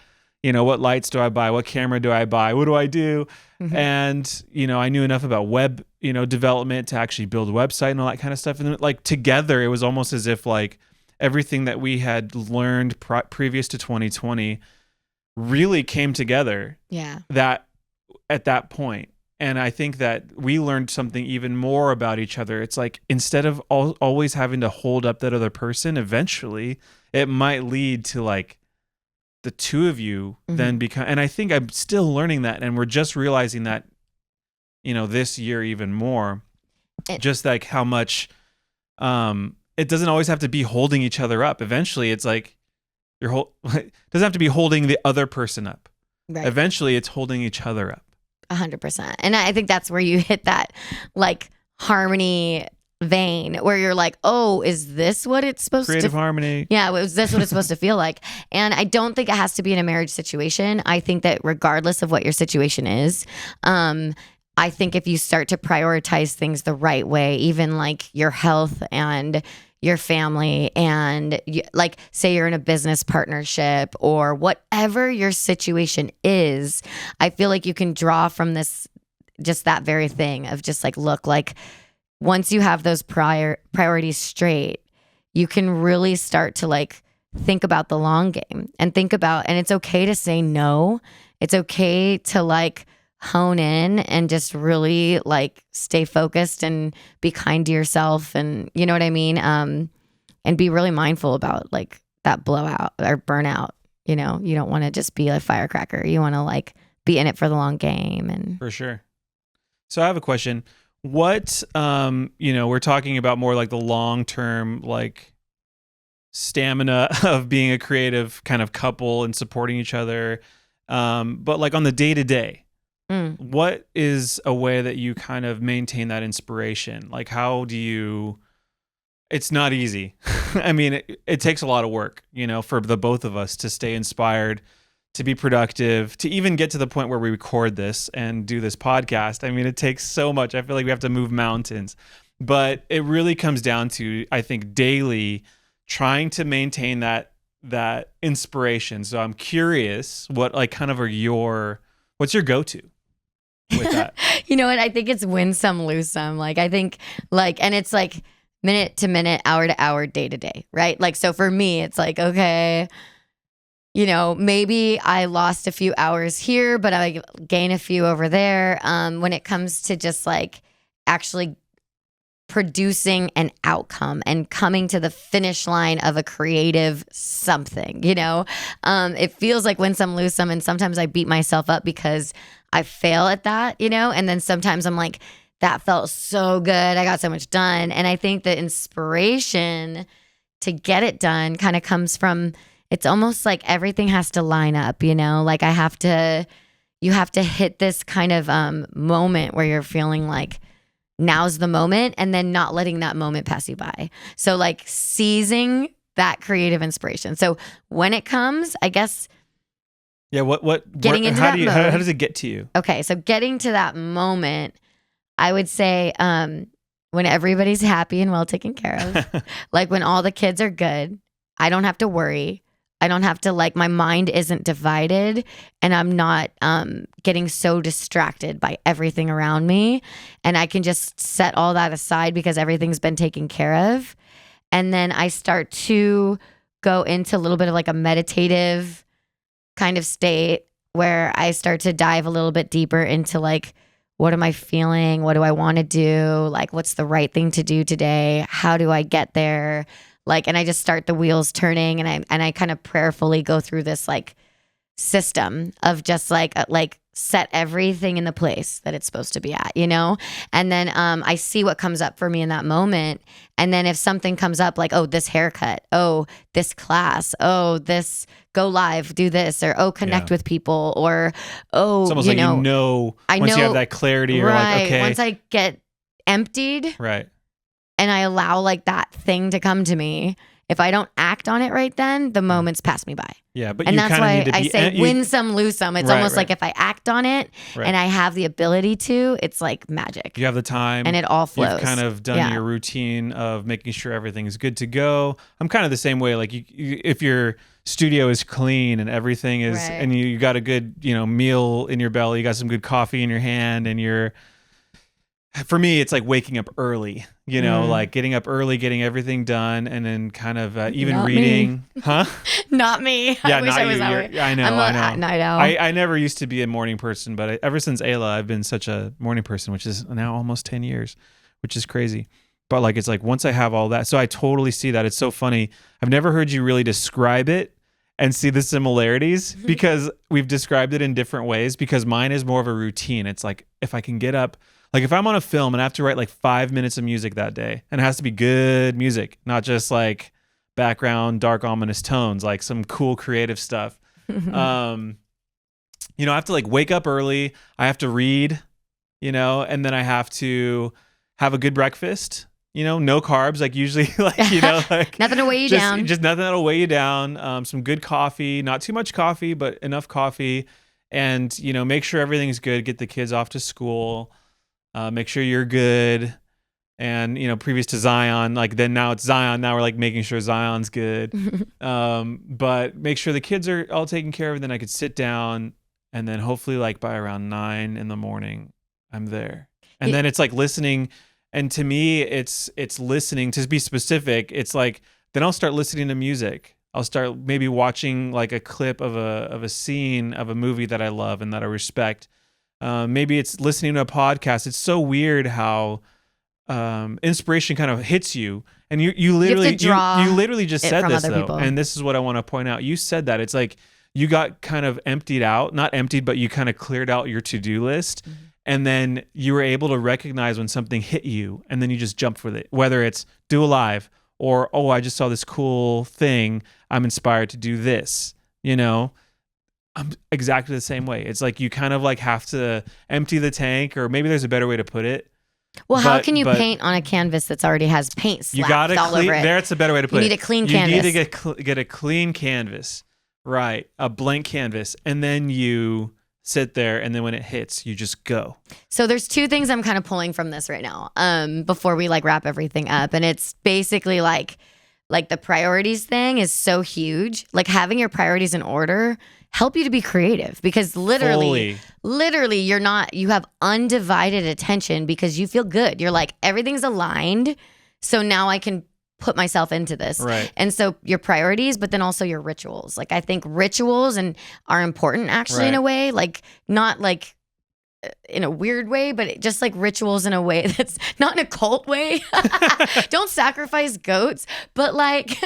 [SPEAKER 1] what lights do I buy? What camera do I buy? What do I do? And, I knew enough about web, development to actually build a website and all that kind of stuff. And then, like together, it was almost as if like everything that we had learned previous to 2020 really came together.
[SPEAKER 2] Yeah.
[SPEAKER 1] That at that point. And I think that we learned something even more about each other. It's like, instead of always having to hold up that other person, eventually it might lead to like the two of you then become, and I think I'm still learning that. And we're just realizing that, this year even more, just like how much, it doesn't always have to be holding each other up. Eventually it's like it doesn't have to be holding the other person up. Right. Eventually it's holding each other up.
[SPEAKER 2] 100%. And I think that's where you hit that like harmony vein where you're like, oh, is this what it's supposed to
[SPEAKER 1] creative harmony?
[SPEAKER 2] Yeah, is this what it's supposed to feel like? And I don't think it has to be in a marriage situation. I think that regardless of what your situation is, I think if you start to prioritize things the right way, even like your health and your family, and like say you're in a business partnership or whatever your situation is, I feel like you can draw from this, just that very thing of just like, look, like once you have those priorities straight, you can really start to like think about the long game and and it's okay to say no. It's okay to like hone in and just really like stay focused and be kind to yourself, and you know what I mean? And be really mindful about like that blowout or burnout. You don't want to just be a firecracker. You want to like be in it for the long game. And
[SPEAKER 1] for sure. So I have a question. What, we're talking about more like the long-term, like stamina of being a creative kind of couple and supporting each other. But like on the day-to-day, what is a way that you kind of maintain that inspiration? Like, how do you, it's not easy. I mean, it takes a lot of work, for the both of us to stay inspired, to be productive, to even get to the point where we record this and do this podcast. I mean, it takes so much. I feel like we have to move mountains. But it really comes down to, I think, daily trying to maintain that inspiration. So I'm curious, what like kind of what's your go-to with that?
[SPEAKER 2] You know what? I think it's win some, lose some. Like, I think and it's like minute to minute, hour to hour, day to day, right? Like, so for me, it's like, okay, maybe I lost a few hours here, but I gain a few over there. When it comes to just like actually producing an outcome and coming to the finish line of a creative something, it feels like win some, lose some. And sometimes I beat myself up because I fail at that, and then sometimes I'm like, that felt so good. I got so much done. And I think the inspiration to get it done kind of comes from, it's almost like everything has to line up, like you have to hit this kind of moment where you're feeling like now's the moment, and then not letting that moment pass you by. So like seizing that creative inspiration. So when it comes, I guess.
[SPEAKER 1] Yeah.
[SPEAKER 2] Getting into that mode.
[SPEAKER 1] How does it get to you?
[SPEAKER 2] Okay. So getting to that moment, I would say when everybody's happy and well taken care of, like when all the kids are good, I don't have to worry. I don't have to my mind isn't divided, and I'm not getting so distracted by everything around me. And I can just set all that aside because everything's been taken care of. And then I start to go into a little bit of like a meditative kind of state where I start to dive a little bit deeper into like, what am I feeling? What do I want to do? Like, what's the right thing to do today? How do I get there? And I just start the wheels turning, and I kind of prayerfully go through this like system of just like set everything in the place that it's supposed to be at, And then I see what comes up for me in that moment. And then if something comes up like, oh, this haircut, oh, this class, oh, this go live, do this, or oh, connect with people, or oh,
[SPEAKER 1] it's almost like once you have that clarity, you're
[SPEAKER 2] right,
[SPEAKER 1] like, okay.
[SPEAKER 2] Once I get emptied,
[SPEAKER 1] right.
[SPEAKER 2] And I allow like that thing to come to me. If I don't act on it right then, the moments pass me by.
[SPEAKER 1] Yeah, but
[SPEAKER 2] and
[SPEAKER 1] you
[SPEAKER 2] that's why
[SPEAKER 1] need to
[SPEAKER 2] I say win some, lose some. It's almost like if I act on it and I have the ability to, it's like magic.
[SPEAKER 1] You have the time.
[SPEAKER 2] And it all flows.
[SPEAKER 1] You've kind of done your routine of making sure everything's good to go. I'm kind of the same way. Like if your studio is clean and everything is, and you got a good, meal in your belly, you got some good coffee in your hand, and for me, it's like waking up early, like getting up early, getting everything done, and then kind of even
[SPEAKER 2] Not
[SPEAKER 1] reading.
[SPEAKER 2] Me.
[SPEAKER 1] Huh?
[SPEAKER 2] Not me.
[SPEAKER 1] Yeah,
[SPEAKER 2] I wish I was that way.
[SPEAKER 1] I know.
[SPEAKER 2] I'm a night owl.
[SPEAKER 1] I never used to be a morning person, but ever since Ayla, I've been such a morning person, which is now almost 10 years, which is crazy. But it's like once I have all that, so I totally see that. It's so funny. I've never heard you really describe it and see the similarities because we've described it in different ways, because mine is more of a routine. It's like if I can get up, like if I'm on a film and I have to write like 5 minutes of music that day, and it has to be good music, not just like background, dark, ominous tones, like some cool creative stuff. I have to like wake up early. I have to read, and then I have to have a good breakfast, no carbs, like usually like,
[SPEAKER 2] nothing to weigh you down.
[SPEAKER 1] Just nothing that'll weigh you down. Some good coffee, not too much coffee, but enough coffee, and, make sure everything's good. Get the kids off to school. Make sure you're good. And, previous to Zion, like then now it's Zion. Now we're like making sure Zion's good. But make sure the kids are all taken care of. Then I could sit down, and then hopefully like by around 9 a.m, I'm there. And then it's like listening. And to me, it's listening. To be specific, it's like, then I'll start listening to music. I'll start maybe watching like a clip of a scene of a movie that I love and that I respect. Maybe it's listening to a podcast. It's so weird how inspiration kind of hits you, and you literally just said this though, people. And this is what I want to point out. You said that it's like you got kind of emptied out, not emptied, but you kind of cleared out your to-do list, and then you were able to recognize when something hit you, and then you just jump with it. Whether it's do a live or I just saw this cool thing, I'm inspired to do this. I'm exactly the same way. It's like you kind of like have to empty the tank, or maybe there's a better way to put it.
[SPEAKER 2] Well, how can you paint on a canvas that's already has paint slapped all over it?
[SPEAKER 1] That's a better way to put it.
[SPEAKER 2] You need a clean canvas.
[SPEAKER 1] You need to get a clean canvas, right? A blank canvas, and then you sit there, and then when it hits, you just go.
[SPEAKER 2] So there's two things I'm kind of pulling from this right now, before we like wrap everything up. And it's basically like the priorities thing is so huge. Like having your priorities in order help you to be creative, because literally you have undivided attention because you feel good. You're like, everything's aligned. So now I can put myself into this.
[SPEAKER 1] Right.
[SPEAKER 2] And so your priorities, but then also your rituals. Like I think rituals are important actually in a way, like not like in a weird way, but just like rituals in a way that's not in a cult way. Don't sacrifice goats, but like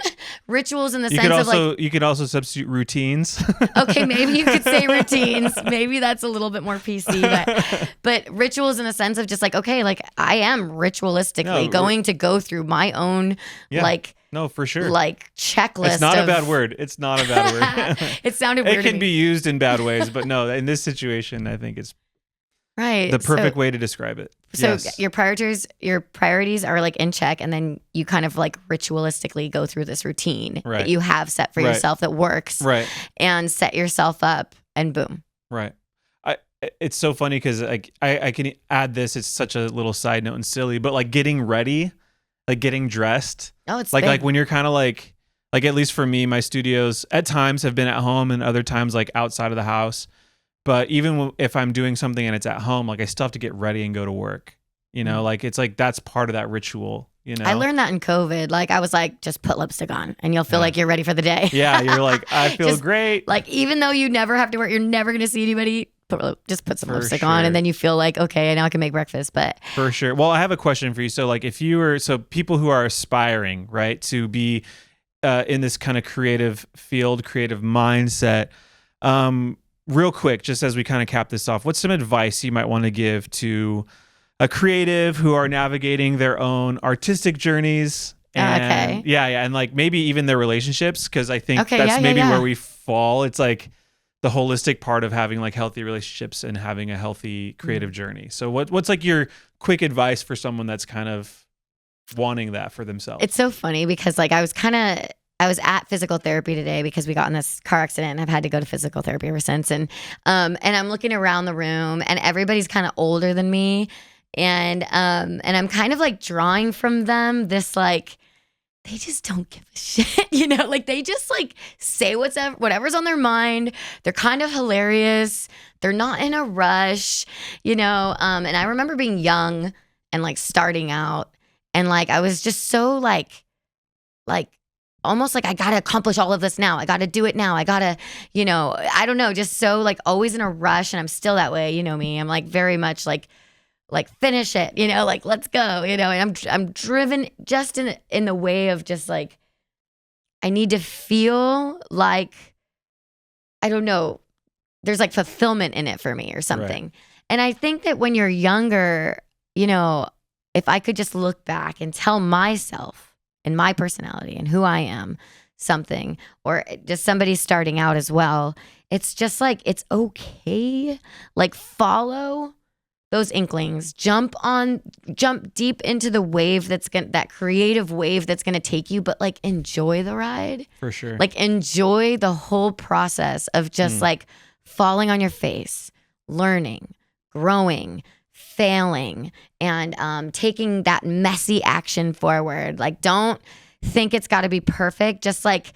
[SPEAKER 2] rituals in the sense of like,
[SPEAKER 1] you could also substitute routines.
[SPEAKER 2] okay, maybe you could say routines. Maybe that's a little bit more PC, but rituals in the sense of just like, okay, like I am ritualistically going to go through my own
[SPEAKER 1] no, for sure.
[SPEAKER 2] Like checklist.
[SPEAKER 1] It's not a bad word. It's not a bad word.
[SPEAKER 2] It sounded weird.
[SPEAKER 1] It can be used in bad ways, but no, in this situation, I think it's
[SPEAKER 2] right.
[SPEAKER 1] the perfect way to describe it.
[SPEAKER 2] So
[SPEAKER 1] yes.
[SPEAKER 2] your priorities are like in check, and then you kind of like ritualistically go through this routine that you have set for yourself that works.
[SPEAKER 1] Right.
[SPEAKER 2] And set yourself up, and boom.
[SPEAKER 1] Right. It's so funny because like I can add this. It's such a little side note and silly, but like getting ready, like getting dressed.
[SPEAKER 2] Oh, it's
[SPEAKER 1] like when you're kind of like at least for me, my studios at times have been at home and other times like outside of the house. But even if I'm doing something and it's at home, like I still have to get ready and go to work, you know, like it's like that's part of that ritual, you know.
[SPEAKER 2] I learned that in COVID. Like I was like, just put lipstick on and you'll feel like you're ready for the day.
[SPEAKER 1] Yeah, you're like, I feel great.
[SPEAKER 2] Like even though you never have to work, you're never going to see anybody, just put some lipstick on and then you feel like, okay, now I can make breakfast. But
[SPEAKER 1] for sure. Well, I have a question for you. So like people who are aspiring, right, to be in this kind of creative field, creative mindset, real quick, just as we kind of cap this off, what's some advice you might want to give to a creative who are navigating their own artistic journeys? And, and like maybe even their relationships, because I think that's maybe where we fall. It's like the holistic part of having like healthy relationships and having a healthy creative journey. So what's like your quick advice for someone that's kind of wanting that for themselves?
[SPEAKER 2] It's so funny because like I was at physical therapy today because we got in this car accident and I've had to go to physical therapy ever since. And I'm looking around the room and everybody's kind of older than me. And I'm kind of like drawing from them this, like, they just don't give a shit, you know, like they just like say whatever's on their mind. They're kind of hilarious. They're not in a rush, you know? And I remember being young and like starting out and like, I was just so like almost like I got to accomplish all of this now. I got to do it now. I got to, you know, I don't know, just so like always in a rush. And I'm still that way. You know me, I'm like very much like finish it, you know, like let's go, you know, and I'm driven just in the way of just like, I need to feel like, I don't know, there's like fulfillment in it for me or something. Right. And I think that when you're younger, you know, if I could just look back and tell myself and my personality and who I am something, or just somebody starting out as well, it's just like, it's okay. Like follow those inklings, jump deep into the wave that creative wave that's going to take you, but like enjoy the ride.
[SPEAKER 1] For sure.
[SPEAKER 2] Like enjoy the whole process of just like falling on your face, learning, growing, failing, and taking that messy action forward. Like don't think it's got to be perfect. Just like,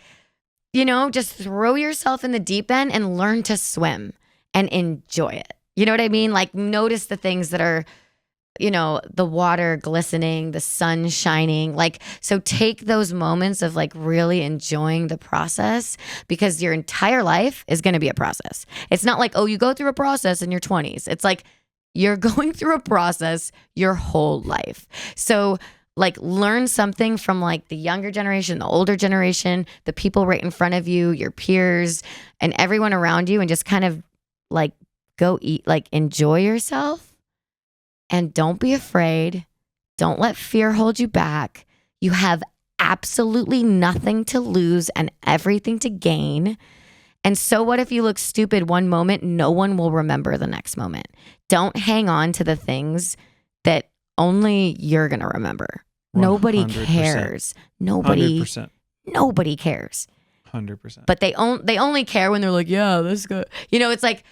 [SPEAKER 2] you know, just throw yourself in the deep end and learn to swim and enjoy it. You know what I mean? Like notice the things that are, you know, the water glistening, the sun shining. Like, so take those moments of like really enjoying the process, because your entire life is going to be a process. It's not like, oh, you go through a process in your 20s. It's like you're going through a process your whole life. So like learn something from like the younger generation, the older generation, the people right in front of you, your peers, and everyone around you, and just kind of like go eat, like enjoy yourself, and don't be afraid. Don't let fear hold you back. You have absolutely nothing to lose and everything to gain. And so what if you look stupid one moment? No one will remember the next moment. Don't hang on to the things that only you're going to remember. 100%. Nobody cares. Nobody
[SPEAKER 1] 100%.
[SPEAKER 2] Nobody cares.
[SPEAKER 1] 100%.
[SPEAKER 2] But they only care when they're like, yeah, this is good. You know, it's like,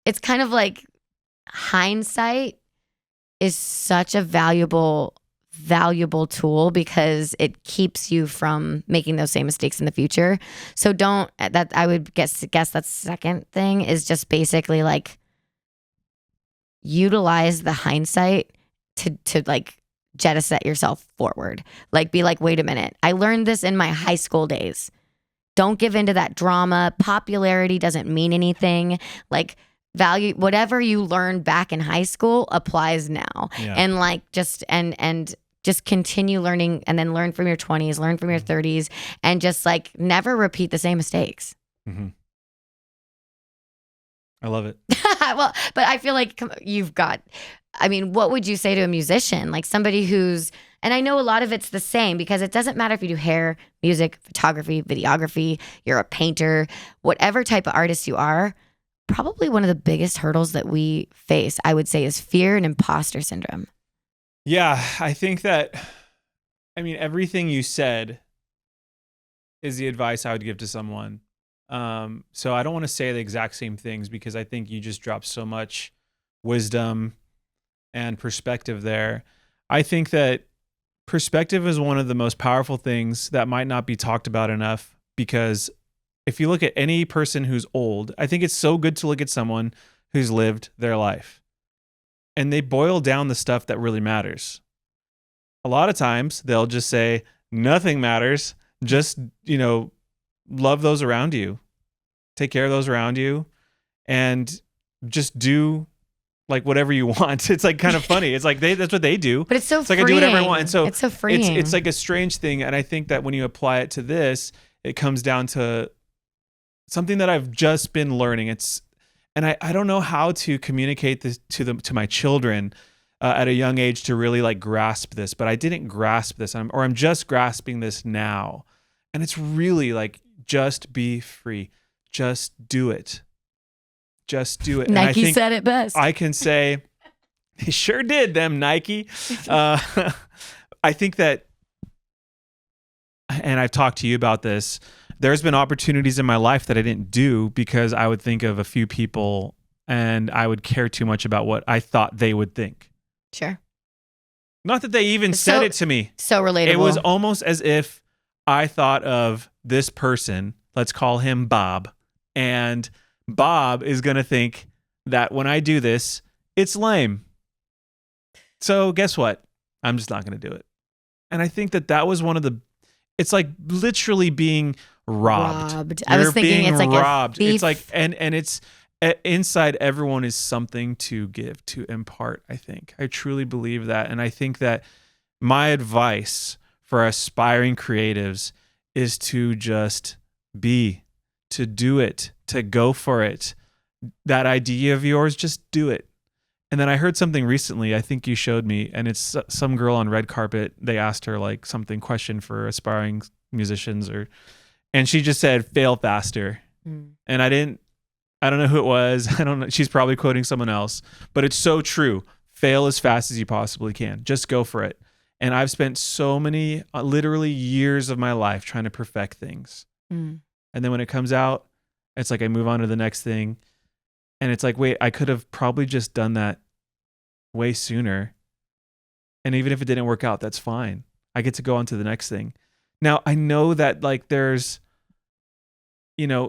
[SPEAKER 2] it's kind of like hindsight is such a valuable tool because it keeps you from making those same mistakes in the future. So don't, that I would guess that second thing is just basically like utilize the hindsight to like jettison yourself forward. Like be like, wait a minute, I learned this in my high school days. Don't give into that drama. Popularity doesn't mean anything. Like value, whatever you learned back in high school applies now.
[SPEAKER 1] Yeah.
[SPEAKER 2] And like just and just continue learning, and then learn from your 20s, learn from your 30s, and just like never repeat the same mistakes.
[SPEAKER 1] Mm-hmm. I love it.
[SPEAKER 2] Well, but I feel like you've got, I mean, what would you say to a musician? Like somebody who's, and I know a lot of it's the same because it doesn't matter if you do hair, music, photography, videography, you're a painter, whatever type of artist you are, probably one of the biggest hurdles that we face, I would say, is fear and imposter syndrome.
[SPEAKER 1] Yeah, I think that, I mean, everything you said is the advice I would give to someone. So I don't want to say the exact same things because I think you just dropped so much wisdom and perspective there. I think that perspective is one of the most powerful things that might not be talked about enough, because if you look at any person who's old, I think it's so good to look at someone who's lived their life and they boil down the stuff that really matters. A lot of times they'll just say nothing matters. Just, love those around you, take care of those around you, and just do like whatever you want. It's like kind of funny. It's like that's what they do.
[SPEAKER 2] But it's so freeing.
[SPEAKER 1] Like I do whatever I want. And so
[SPEAKER 2] it's so freeing.
[SPEAKER 1] It's like a strange thing. And I think that when you apply it to this, it comes down to something that I've just been learning. And I don't know how to communicate this to my children at a young age to really like grasp this, but I didn't grasp this, I'm just grasping this now. And it's really like, just be free. Just do it. Just do it.
[SPEAKER 2] Nike
[SPEAKER 1] and I think
[SPEAKER 2] said it best.
[SPEAKER 1] I can say, they sure did, them Nike. I think that, and I've talked to you about this, there's been opportunities in my life that I didn't do because I would think of a few people and I would care too much about what I thought they would think.
[SPEAKER 2] Sure.
[SPEAKER 1] Not that they even said it to me.
[SPEAKER 2] So relatable.
[SPEAKER 1] It was almost as if I thought of this person, let's call him Bob, and Bob is going to think that when I do this, it's lame. So guess what? I'm just not going to do it. And I think that was one of the, it's like literally being robbed.
[SPEAKER 2] I was thinking it's like
[SPEAKER 1] robbed.
[SPEAKER 2] A thief.
[SPEAKER 1] It's like, and it's inside everyone is something to give, to impart. I think I truly believe that. And I think that my advice for aspiring creatives is to just be, to do it, to go for it. That idea of yours, just do it. And then I heard something recently, I think you showed me, and it's some girl on red carpet. They asked her like something question for aspiring musicians, and she just said, fail faster. And I don't know who it was. I don't know. She's probably quoting someone else, but it's so true. Fail as fast as you possibly can. Just go for it. And I've spent so many, literally years of my life trying to perfect things. And then when it comes out, it's like I move on to the next thing. And it's like, wait, I could have probably just done that way sooner. And even if it didn't work out, that's fine. I get to go on to the next thing. Now, I know that like there's a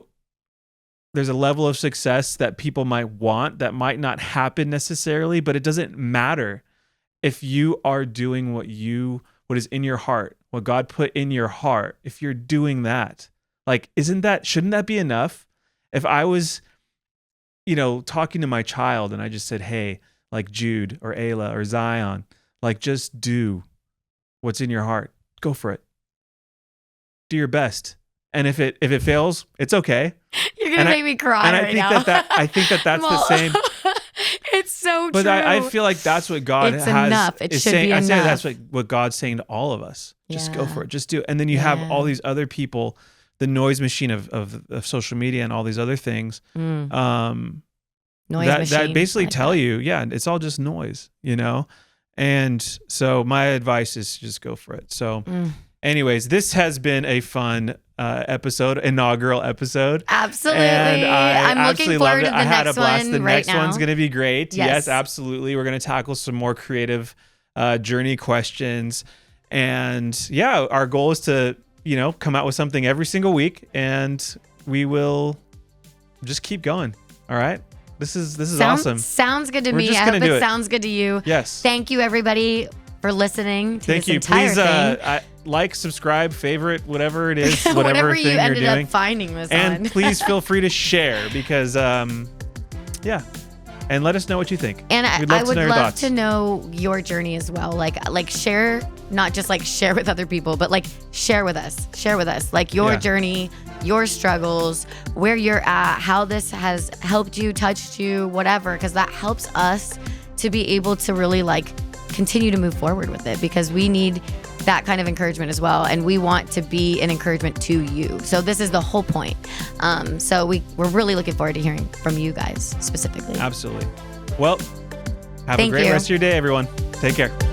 [SPEAKER 1] level of success that people might want that might not happen necessarily, but it doesn't matter. If you are doing what is in your heart, what God put in your heart, if you're doing that, like, shouldn't that be enough? If I was, talking to my child and I just said, hey, like Jude or Ayla or Zion, like just do what's in your heart. Go for it. Do your best. And if it fails, it's okay.
[SPEAKER 2] You're going to make me cry right now.
[SPEAKER 1] I think that's the same.
[SPEAKER 2] It's so true.
[SPEAKER 1] But I feel like that's what God
[SPEAKER 2] it's enough. It
[SPEAKER 1] is
[SPEAKER 2] should
[SPEAKER 1] saying.
[SPEAKER 2] be
[SPEAKER 1] I
[SPEAKER 2] enough.
[SPEAKER 1] say that's what God's saying to all of us. Just go for it. Just do it. And then you have all these other people, the noise machine of social media and all these other things.
[SPEAKER 2] Noise
[SPEAKER 1] that
[SPEAKER 2] machine.
[SPEAKER 1] basically tell you, it's all just noise, And so my advice is just go for it. So Anyways, this has been a fun inaugural episode.
[SPEAKER 2] Absolutely.
[SPEAKER 1] And I
[SPEAKER 2] I'm looking
[SPEAKER 1] absolutely
[SPEAKER 2] forward
[SPEAKER 1] loved
[SPEAKER 2] to
[SPEAKER 1] it.
[SPEAKER 2] the
[SPEAKER 1] I had
[SPEAKER 2] next
[SPEAKER 1] a blast.
[SPEAKER 2] one
[SPEAKER 1] The
[SPEAKER 2] right
[SPEAKER 1] next
[SPEAKER 2] now.
[SPEAKER 1] one's going to be great.
[SPEAKER 2] Yes.
[SPEAKER 1] Yes, absolutely. We're going to tackle some more creative journey questions. And yeah, our goal is to, come out with something every single week, and we will just keep going. All right. This is awesome.
[SPEAKER 2] Sounds good to
[SPEAKER 1] We're
[SPEAKER 2] me.
[SPEAKER 1] just
[SPEAKER 2] I
[SPEAKER 1] gonna
[SPEAKER 2] hope
[SPEAKER 1] do
[SPEAKER 2] it
[SPEAKER 1] it.
[SPEAKER 2] sounds good to you.
[SPEAKER 1] Yes.
[SPEAKER 2] Thank you, everybody, for listening to
[SPEAKER 1] Thank
[SPEAKER 2] this
[SPEAKER 1] you.
[SPEAKER 2] entire
[SPEAKER 1] Please
[SPEAKER 2] thing.
[SPEAKER 1] like, subscribe, favorite, whatever it is,
[SPEAKER 2] Whatever
[SPEAKER 1] whatever
[SPEAKER 2] you
[SPEAKER 1] thing you're
[SPEAKER 2] ended
[SPEAKER 1] doing.
[SPEAKER 2] up finding this
[SPEAKER 1] And
[SPEAKER 2] on.
[SPEAKER 1] please feel free to share because, yeah. And let us know what you think.
[SPEAKER 2] And
[SPEAKER 1] We'd
[SPEAKER 2] I
[SPEAKER 1] love to
[SPEAKER 2] would
[SPEAKER 1] know your
[SPEAKER 2] love
[SPEAKER 1] thoughts.
[SPEAKER 2] to know your journey as well. Like share, not just like share with other people, but like share with us. Share with us like your
[SPEAKER 1] Yeah.
[SPEAKER 2] journey, your struggles, where you're at, how this has helped you, touched you, whatever, because that helps us to be able to really like continue to move forward with it, because we need that kind of encouragement as well, and we want to be an encouragement to you. So this is the whole point. So we're really looking forward to hearing from you guys specifically.
[SPEAKER 1] Absolutely. Well, have
[SPEAKER 2] Thank
[SPEAKER 1] a great
[SPEAKER 2] you.
[SPEAKER 1] rest of your day, everyone. Take care.